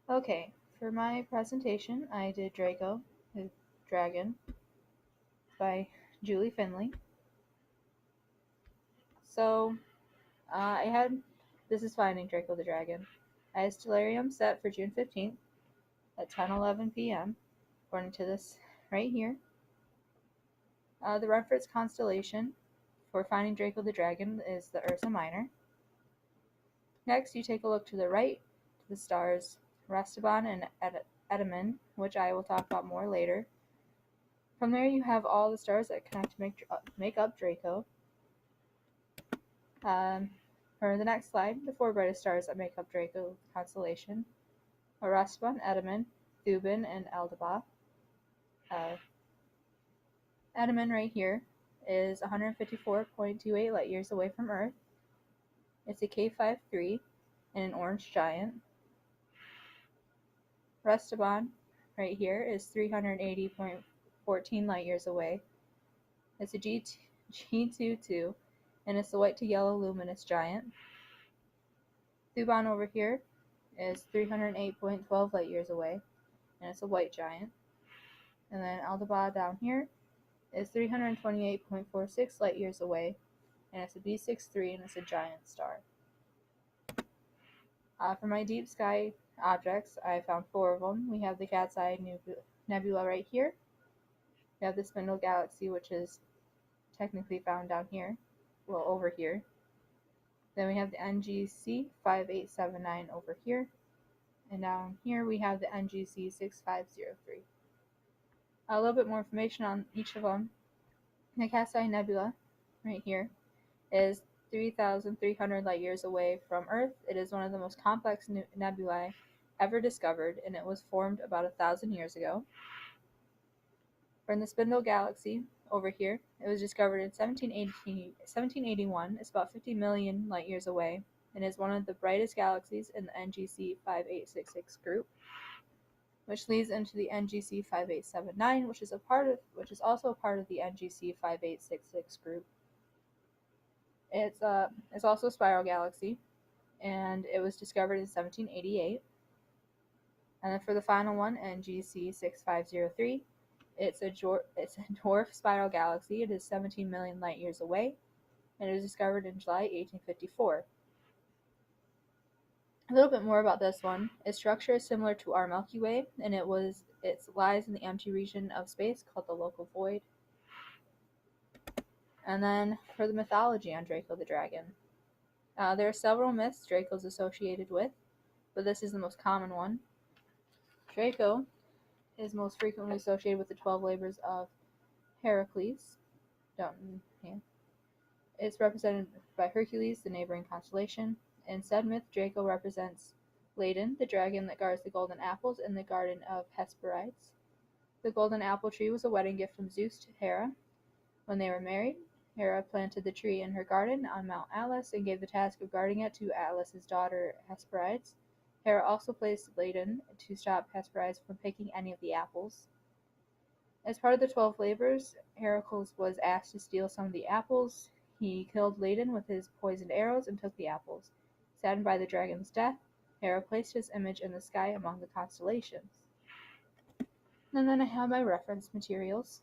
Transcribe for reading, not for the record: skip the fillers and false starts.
Okay, for my presentation, I did Draco the Dragon by Julie Finley. So, I had this is Finding Draco the Dragon. I had Stellarium set for June 15th at 10:11 p.m. according to this right here. The reference constellation for Finding Draco the Dragon is the Ursa Minor. Next, you take a look to the right to the stars Restaban and Edaman, which I will talk about more later. From there, you have all the stars that connect to make up Draco. For the next slide, the four brightest stars that make up Draco constellation are Restaban, Edaman, Thuban, and Eldaba. Edaman right here is 154.28 light years away from Earth. It's a K53 and an orange giant. Restaban right here is 380.14 light years away. It's a G22 and it's the white to yellow luminous giant. Thuban over here is 308.12 light years away and it's a white giant. And then Eldaba down here is 328.46 light years away and it's a B63 and it's a giant star. For my deep sky objects, I found four of them. We have the Cat's Eye Nebula right here. We have the Spindle Galaxy, which is technically found down here, well, over here. Then we have the NGC 5879 over here. And down here we have the NGC 6503. A little bit more information on each of them. The Cat's Eye Nebula right here is 3,300 light years away from Earth. It is one of the most complex nebulae ever discovered, and it was formed about 1,000 years ago. We're in the Spindle Galaxy over here. It was discovered in 1781. It's about 50 million light years away, and is one of the brightest galaxies in the NGC 5866 group, which leads into the NGC 5879, which is also a part of the NGC 5866 group. It's also a spiral galaxy, and it was discovered in 1788. And then for the final one, NGC 6503, it's a dwarf spiral galaxy. It is 17 million light years away, and it was discovered in July 1854. A little bit more about this one. Its structure is similar to our Milky Way, and it lies in the empty region of space called the local void. And then for the mythology on Draco the Dragon. There are several myths Draco's associated with, but this is the most common one. Draco is most frequently associated with the 12 labors of Heracles. It's represented by Hercules, the neighboring constellation. In said myth, Draco represents Ladon, the dragon that guards the golden apples in the garden of Hesperides. The golden apple tree was a wedding gift from Zeus to Hera. When they were married, Hera planted the tree in her garden on Mount Atlas and gave the task of guarding it to Atlas's daughter Hesperides. Hera also placed Ladon to stop Hesperides from picking any of the apples. As part of the 12 labors, Heracles was asked to steal some of the apples. He killed Ladon with his poisoned arrows and took the apples. Saddened by the dragon's death, Hera placed his image in the sky among the constellations. And then I have my reference materials.